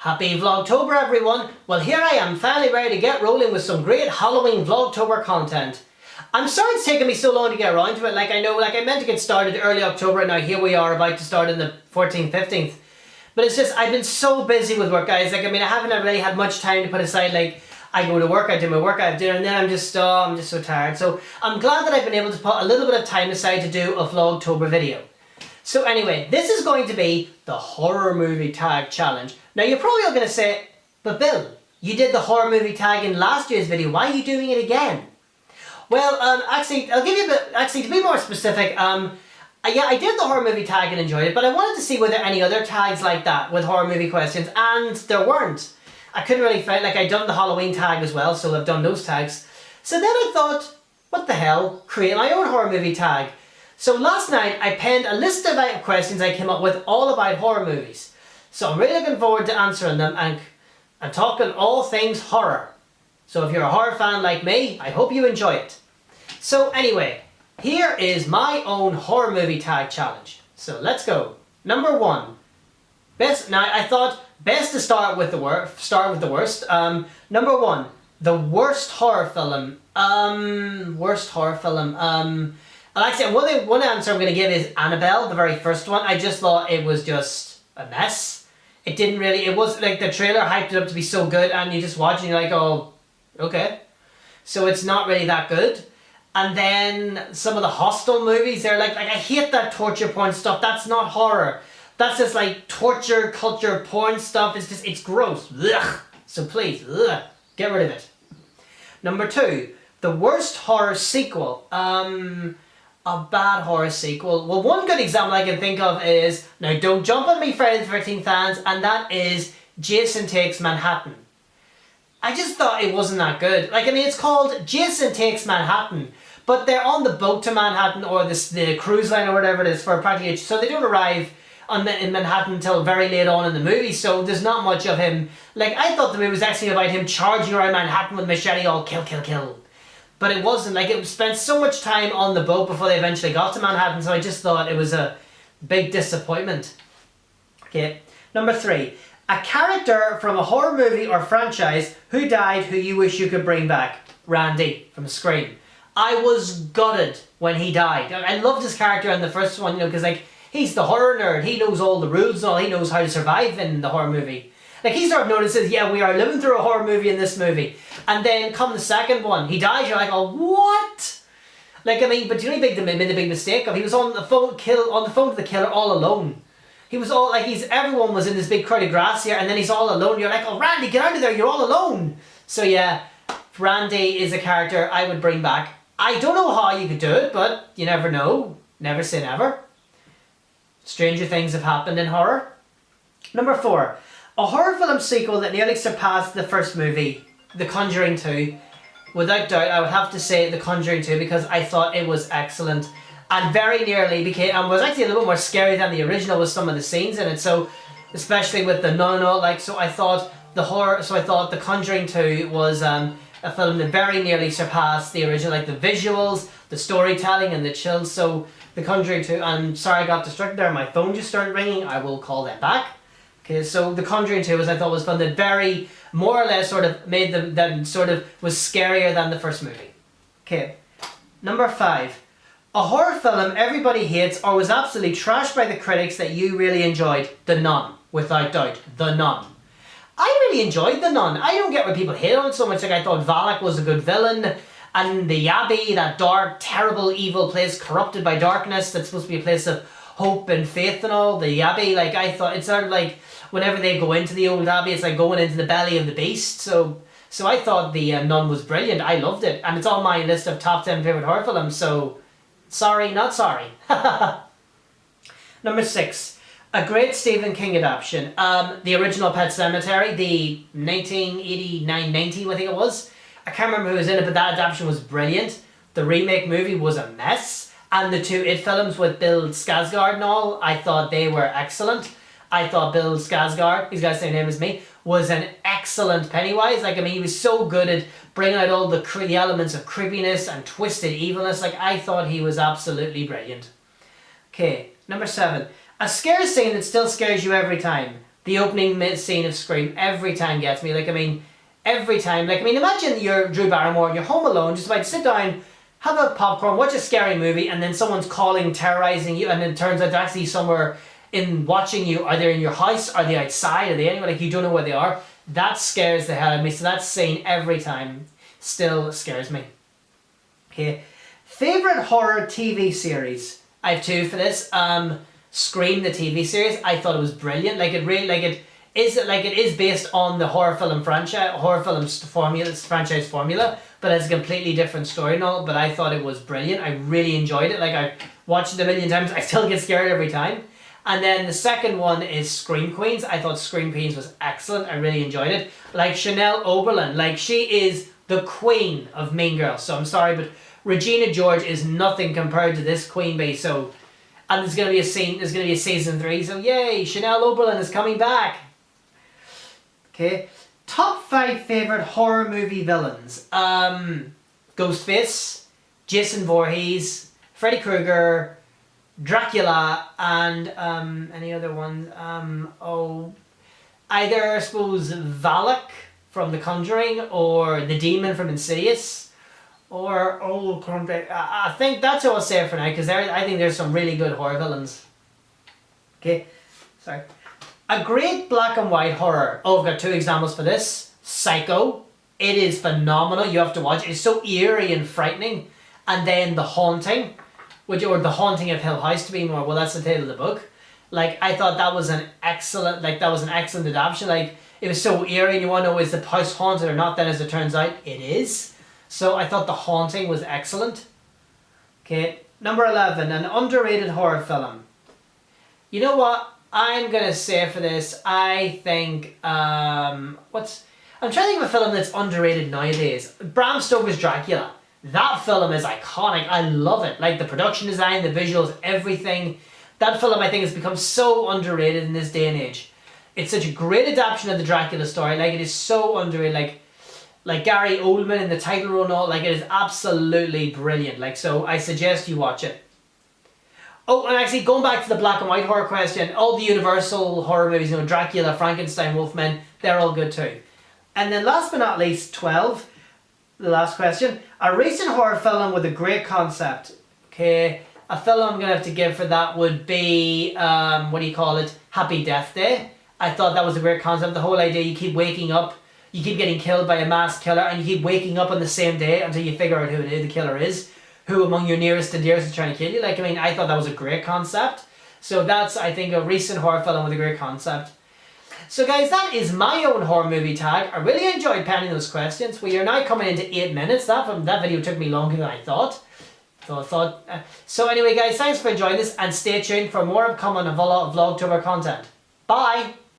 Happy Vlogtober everyone! Well, here I am finally ready to get rolling with some great Halloween Vlogtober content. I'm sorry it's taken me so long to get around to it. I meant to get started early October and now here we are about to start on the 14th, 15th. But it's just, I've been so busy with work, guys. I haven't really had much time to put aside. I go to work, I do my work, I have dinner, and then I'm just so tired. So I'm glad that I've been able to put a little bit of time aside to do a Vlogtober video. So anyway, this is going to be the horror movie tag challenge. Now you're probably all going to say, but Bill, you did the horror movie tag in last year's video, why are you doing it again? Well, actually, I'll give you a bit, actually to be more specific, yeah, I did the horror movie tag and enjoyed it, but I wanted to see were there any other tags like that with horror movie questions, and there weren't. I couldn't really find, I'd done the Halloween tag as well, so I've done those tags. So then I thought, what the hell, create my own horror movie tag. So last night I penned a list of questions I came up with all about horror movies. So I'm really looking forward to answering them and talking all things horror. So if you're a horror fan like me, I hope you enjoy it. So anyway, here is my own horror movie tag challenge. So let's go. Number one. Now I thought best to start with the worst. Number one, the worst horror film. Actually, one answer I'm going to give is Annabelle, the very first one. I just thought it was just a mess. It was like the trailer hyped it up to be so good and you just watch and you're like, oh, okay. So it's not really that good. And then some of the Hostel movies, they're like I hate that torture porn stuff. That's not horror. That's just like torture, culture, porn stuff. It's gross. Ugh. So please, ugh, get rid of it. Number two, the worst horror sequel. A bad horror sequel. Well, one good example I can think of is, now don't jump on me Friday the 13th fans, and that is Jason Takes Manhattan. I just thought it wasn't that good. It's called Jason Takes Manhattan, but they're on the boat to Manhattan or the cruise line or whatever it is for practically, so they don't arrive in Manhattan until very late on in the movie, so there's not much of him. I thought the movie was actually about him charging around Manhattan with machete, all kill, kill, kill. But it wasn't. It spent so much time on the boat before they eventually got to Manhattan, so I just thought it was a big disappointment. Okay, number three. A character from a horror movie or franchise who died who you wish you could bring back. Randy from Scream. I was gutted when he died. I loved his character in the first one, because he's the horror nerd. He knows all the rules and all. He knows how to survive in the horror movie. He sort of notices, yeah, we are living through a horror movie in this movie. And then come the second one, he dies, you're like, oh, what? But you know the big mistake of, he was on the phone to the killer all alone. He was all, everyone was in this big crowded grass here, and then he's all alone. You're like, oh, Randy, get out of there, you're all alone. So yeah, Randy is a character I would bring back. I don't know how you could do it, but you never know. Never say never. Stranger things have happened in horror. Number four. A horror film sequel that nearly surpassed the first movie, The Conjuring 2. Without doubt, I would have to say The Conjuring 2 because I thought it was excellent and very nearly was actually a little bit more scary than the original with some of the scenes in it. So, especially with the nun and all, so I thought The Conjuring 2 was a film that very nearly surpassed the original, the visuals, the storytelling and the chills. So, The Conjuring 2, I'm sorry I got distracted there, my phone just started ringing, I will call them back. Okay, so The Conjuring 2 I thought was fun, that very, more or less sort of made them, that sort of was scarier than the first movie. Okay, number five. A horror film everybody hates or was absolutely trashed by the critics that you really enjoyed. The Nun, without doubt. The Nun. I really enjoyed The Nun. I don't get why people hate on it so much. I thought Valak was a good villain, and the Abbey, that dark, terrible, evil place corrupted by darkness that's supposed to be a place of hope and faith and all. The Abbey, I thought it's sort of whenever they go into the old Abbey, it's like going into the belly of the beast. So I thought the Nun was brilliant. I loved it, and it's on my list of top 10 favorite horror films. So sorry, not sorry. Number six, a great Stephen King adaptation. The original Pet Sematary, the 1989-90, I think it was. I can't remember who was in it, but that adaptation was brilliant. The remake movie was a mess, and the two It films with Bill Skarsgård and all, I thought they were excellent. I thought Bill Skarsgård, he's got the same name as me, was an excellent Pennywise. He was so good at bringing out all the elements of creepiness and twisted evilness. I thought he was absolutely brilliant. Okay, number seven. A scare scene that still scares you every time. The opening scene of Scream every time gets me. Like, I mean, every time. Like, I mean, imagine you're Drew Barrymore and you're home alone, just about to sit down, have a popcorn, watch a scary movie, and then someone's calling, terrorizing you, and it turns out they're actually somewhere in watching you. Are they in your house? Are they outside? Are they anywhere? Like, you don't know where they are. That scares the hell out of me. So that scene every time still scares me. Okay. Favorite horror TV series? I have two for this. Scream, the TV series. I thought it was brilliant. Like, it really, like, it is based on the horror film franchise formula, but it's a completely different story and all. But I thought it was brilliant. I really enjoyed it. Like, I watched it a million times. I still get scared every time. And then the second one is Scream Queens. I thought Scream Queens was excellent. I really enjoyed it. Like, Chanel Oberlin, like, she is the queen of Mean Girls. So I'm sorry, but Regina George is nothing compared to this queen bee. So, and there's gonna be a season 3. So yay, Chanel Oberlin is coming back. Okay, top 5 favorite horror movie villains. Ghostface, Jason Voorhees, Freddy Krueger, Dracula, and any other ones. Either I suppose Valak from The Conjuring, or the Demon from Insidious. Or, I think that's what I'll say for now, because I think there's some really good horror villains. Okay, sorry. A great black and white horror. Oh, I've got 2 examples for this. Psycho. It is phenomenal. You have to watch it. It's so eerie and frightening. And then The Haunting, or The Haunting of Hill House to be more. Well, that's the title of the book. Like, I thought that was an excellent adaptation. Like, it was so eerie and you want to know, is the house haunted or not? Then as it turns out, it is. So I thought The Haunting was excellent. Okay, number 11, an underrated horror film. You know what? I'm going to say for this, I think, I'm trying to think of a film that's underrated nowadays. Bram Stoker's Dracula. That film is iconic. I love it. Like, the production design, the visuals, everything. That film, I think, has become so underrated in this day and age. It's such a great adaptation of the Dracula story. Like, it is so underrated. Like Gary Oldman in the title role and all. Like, it is absolutely brilliant. Like, so I suggest you watch it. Oh, and actually, going back to the black and white horror question, all the Universal horror movies, Dracula, Frankenstein, Wolfman, they're all good too. And then last but not least, 12, the last question. A recent horror film with a great concept. Okay, a film I'm going to have to give for that would be, Happy Death Day. I thought that was a great concept. The whole idea, you keep waking up, you keep getting killed by a masked killer, and you keep waking up on the same day until you figure out who the killer is. Who among your nearest and dearest is trying to kill you. Like, I mean, I thought that was a great concept. So that's, I think, a recent horror film with a great concept. So guys, that is my own horror movie tag. I really enjoyed penning those questions. We are now coming into 8 minutes. That video took me longer than I thought. So anyway guys, thanks for enjoying this, and stay tuned for more upcoming Vlogtober content. Bye!